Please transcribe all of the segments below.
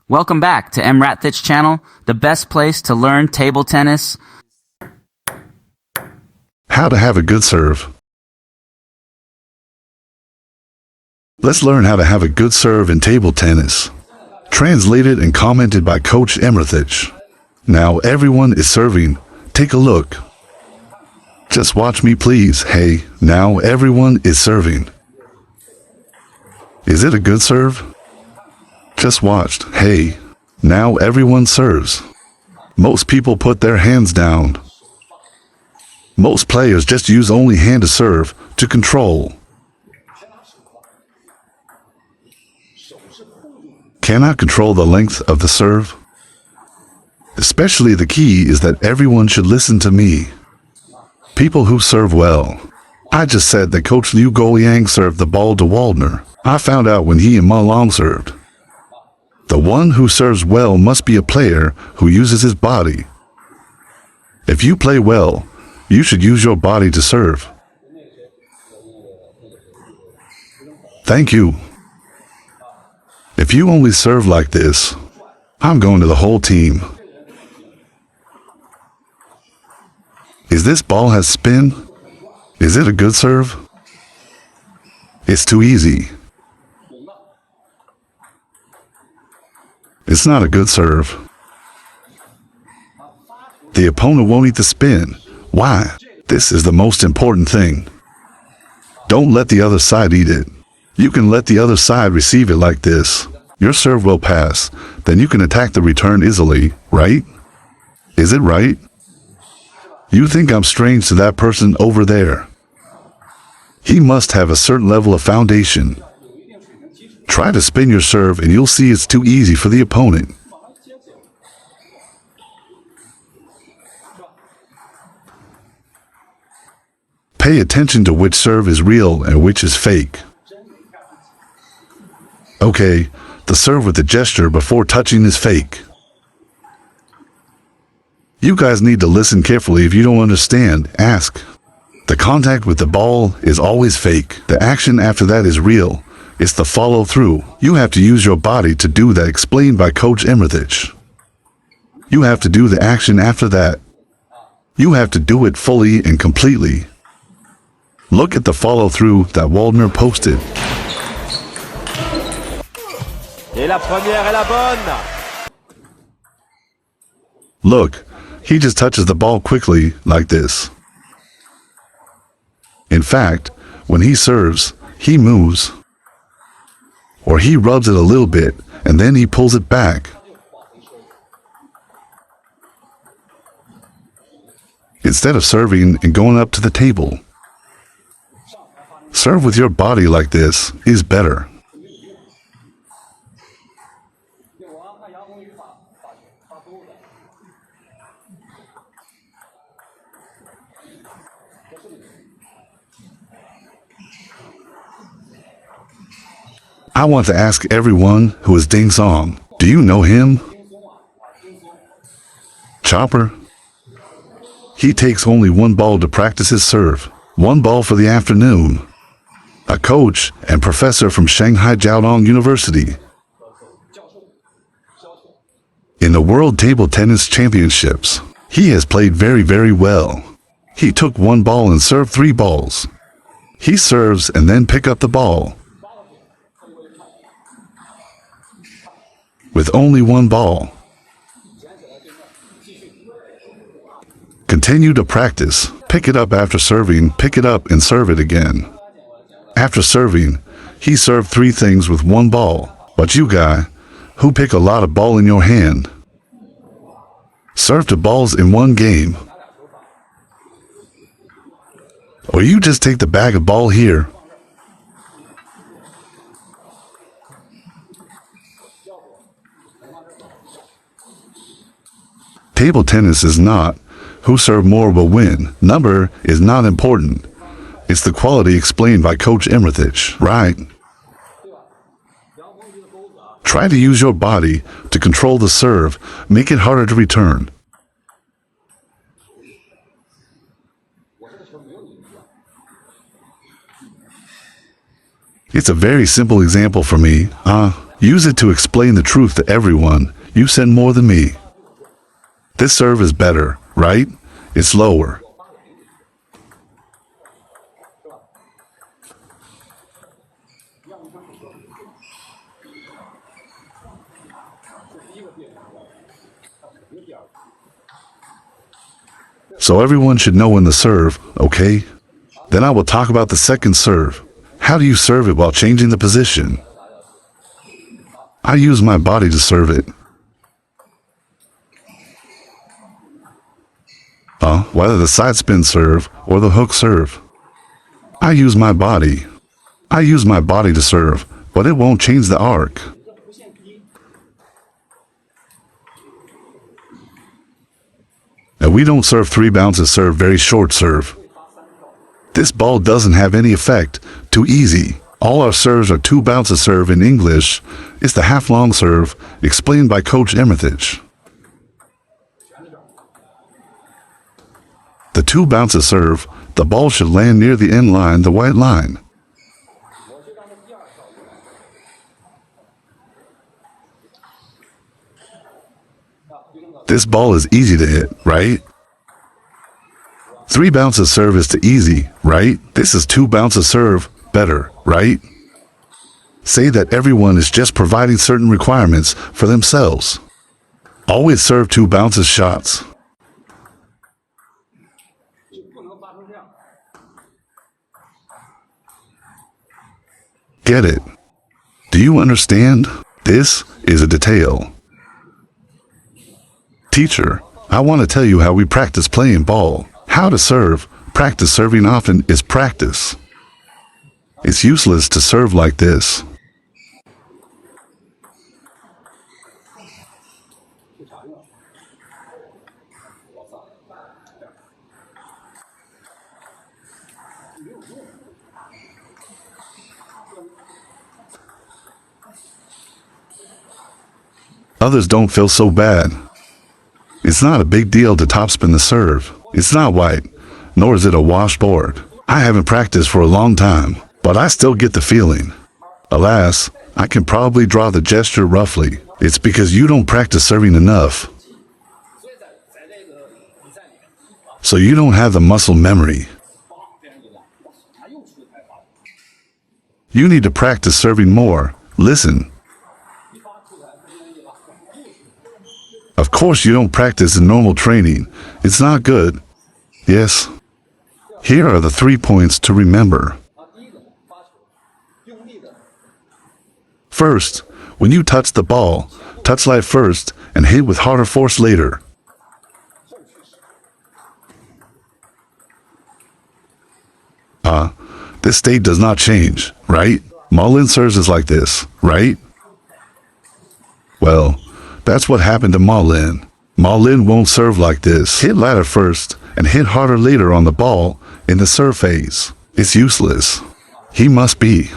Welcome back to EmRatThich channel, the best place to learn table tennis. How to have a good serve. Let's learn how to have a good serve in table tennis. Translated and commented by Coach EmRatthich. Now everyone is serving. Take a look. Just watch me please. Hey, now everyone is serving. Is it a good serve? Just watched. Hey, now everyone serves. Most people put their hands down. Most players just use only hand to serve, to control. Cannot control the length of the serve. Especially the key is that everyone should listen to me. People who serve well. I just said that Coach Liu Guoyang served the ball to Waldner. I found out when he and Ma Long served. The one who serves well must be a player who uses his body. If you play well, you should use your body to serve. Thank you. If you only serve like this, I'm going to the whole team. Is this ball has spin? Is it a good serve? It's too easy. It's not a good serve. The opponent won't eat the spin. Why? This is the most important thing. Don't let the other side eat it. You can let the other side receive it like this. Your serve will pass. Then you can attack the return easily, right? Is it right? You think I'm strange to that person over there. He must have a certain level of foundation. Try to spin your serve and you'll see it's too easy for the opponent. Pay attention to which serve is real and which is fake. Okay, the serve with the gesture before touching is fake. You guys need to listen carefully. If you don't understand, ask. The contact with the ball is always fake. The action after that is real. It's the follow through. You have to use your body to do that, explained by Coach EmRatthich. You have to do the action after that. You have to do it fully and completely. Look at the follow through that Waldner posted. Et la première est la bonne. Look, he just touches the ball quickly like this. In fact, when he serves, he moves. Or he rubs it a little bit, and then he pulls it back. Instead of serving and going up to the table. Serve with your body like this is better. I want to ask everyone who is Ding Song, do you know him? Chopper? He takes only one ball to practice his serve. One ball for the afternoon. A coach and professor from Shanghai Jiaodong University. In the World Table Tennis Championships, he has played very, very well. He took one ball and served 3 balls. He serves and then pick up the ball. With only one ball. Continue to practice. Pick it up after serving, pick it up and serve it again. After serving, he served 3 things with one ball. But you guy, who pick a lot of ball in your hand, serve 2 balls in one game. Or you just take the bag of ball here. Table tennis is not who serve more will win. Number is not important. It's the quality explained by Coach EmRatthich, right? Try to use your body to control the serve, make it harder to return. It's a very simple example for me, Use it to explain the truth to everyone. You send more than me. This serve is better, right? It's lower. So everyone should know when to serve, okay? Then I will talk about the second serve. How do you serve it while changing the position? I use my body to serve it. Whether the side spin serve or the hook serve. I use my body. I use my body to serve, but it won't change the arc. And we don't serve 3 bounces serve very short serve. This ball doesn't have any effect. Too easy. All our serves are 2 bounces serve in English. It's the half-long serve, explained by Coach EmRatThich. The 2 bounces serve, the ball should land near the end line, the white line. This ball is easy to hit, right? 3 bounces serve is too easy, right? This is 2 bounces serve, better, right? Say that everyone is just providing certain requirements for themselves. Always serve 2 bounces shots. Get it? Do you understand? This is a detail. Teacher, I want to tell you how we practice playing ball. How to serve. Practice serving often is practice. It's useless to serve like this. Others don't feel so bad. It's not a big deal to topspin the serve. It's not white, nor is it a washboard. I haven't practiced for a long time, but I still get the feeling. Alas, I can probably draw the gesture roughly. It's because you don't practice serving enough. So you don't have the muscle memory. You need to practice serving more. Listen. Of course you don't practice in normal training. It's not good. Yes. Here are the 3 points to remember. First, when you touch the ball, touch light first and hit with harder force later. This state does not change, right? Ma-Lin serves is like this, right? Well, that's what happened to Ma-Lin. Ma-Lin won't serve like this. Hit lighter first and hit harder later on the ball in the serve phase. It's useless. He must be.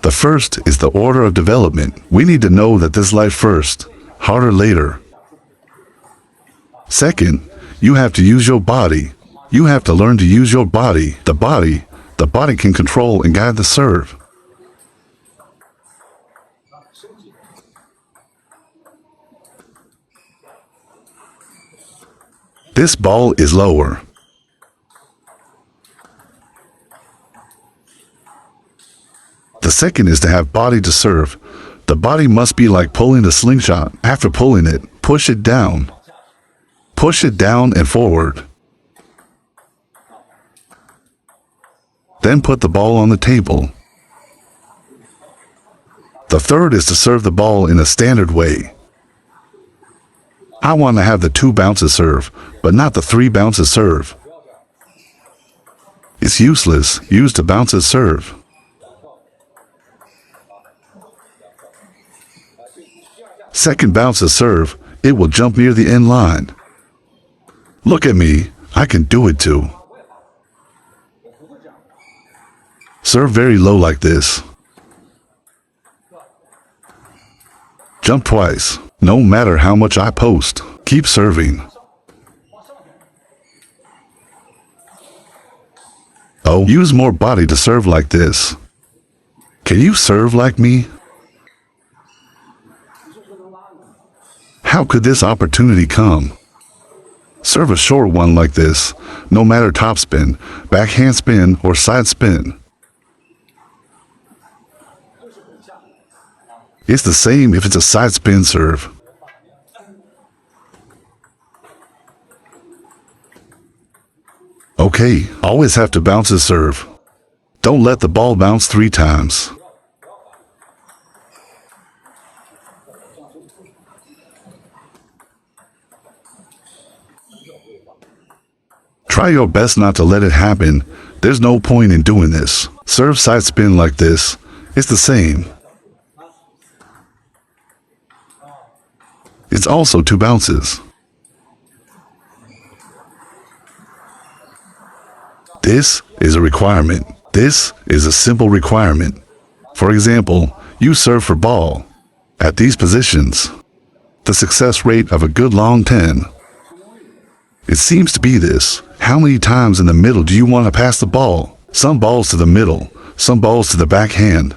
The first is the order of development. We need to know that this light first, harder later. Second, you have to use your body. You have to learn to use your body. The body can control and guide the serve. This ball is lower. The second is to have body to serve. The body must be like pulling a slingshot. After pulling it, push it down. Push it down and forward. Then put the ball on the table. The third is to serve the ball in a standard way. I want to have the 2 bounces serve, but not the 3 bounces serve. It's useless. Use the bounces serve. Second bounces serve, it will jump near the end line. Look at me, I can do it too. Serve very low like this. Jump twice. No matter how much I post, keep serving. Oh, use more body to serve like this. Can you serve like me? How could this opportunity come? Serve a short one like this, no matter topspin, backhand spin, or side spin. It's the same if it's a side spin serve. Okay, always have to bounce a serve. Don't let the ball bounce 3 times. Try your best not to let it happen. There's no point in doing this. Serve side spin like this. It's the same. It's also 2 bounces. This is a requirement. This is a simple requirement. For example, you serve for ball. At these positions, the success rate of a good long 10. It seems to be this. How many times in the middle do you want to pass the ball? Some balls to the middle, some balls to the backhand.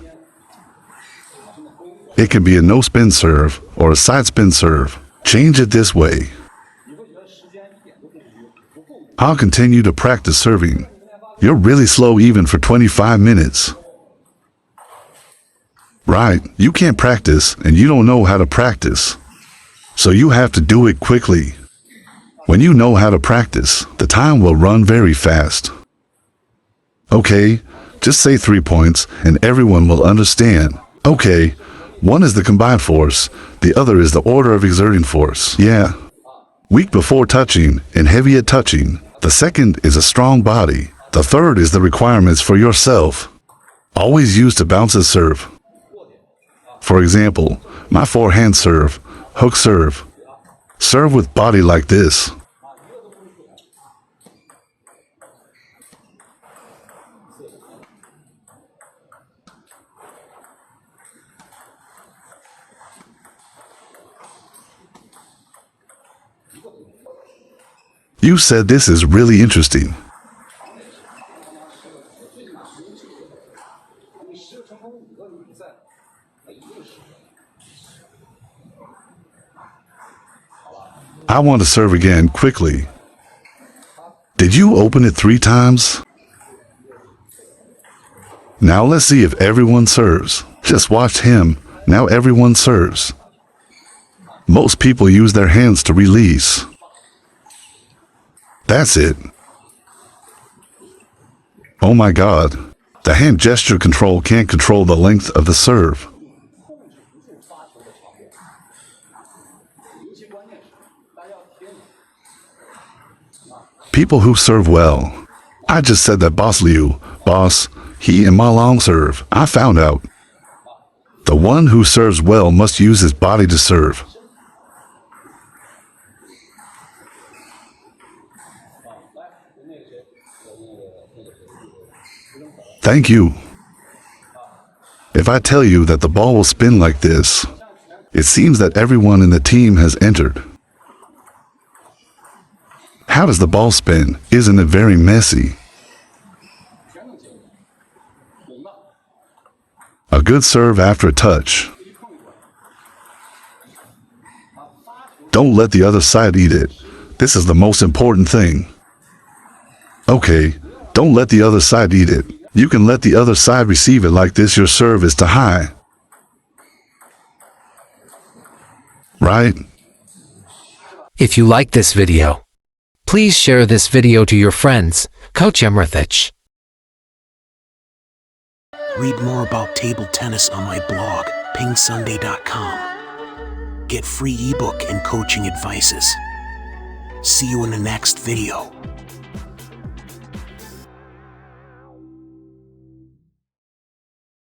It can be a no-spin serve or a side spin serve. Change it this way. I'll continue to practice serving. You're really slow even for 25 minutes. Right, you can't practice and you don't know how to practice. So you have to do it quickly. When you know how to practice, the time will run very fast. Okay, just say 3 points and everyone will understand. Okay, one is the combined force, the other is the order of exerting force. Yeah. Weak before touching and heavy at touching. The second is a strong body. The third is the requirements for yourself. Always use to bounce a serve. For example, my forehand serve, hook serve. Serve with body like this. You said this is really interesting. I want to serve again quickly. Did you open it 3 times? Now let's see if everyone serves. Just watch him. Now everyone serves. Most people use their hands to release. That's it. Oh my God. The hand gesture control can't control the length of the serve. People who serve well. I just said that Boss Liu, boss, he and Ma Long serve. I found out. The one who serves well must use his body to serve. Thank you. If I tell you that the ball will spin like this, it seems that everyone in the team has entered. How does the ball spin? Isn't it very messy? A good serve after a touch. Don't let the other side eat it. This is the most important thing. Okay, don't let the other side eat it. You can let the other side receive it like this. Your serve is to high. Right? If you like this video, please share this video to your friends. Coach EmRatThich. Read more about table tennis on my blog, PingSunday.com. Get free ebook and coaching advices. See you in the next video.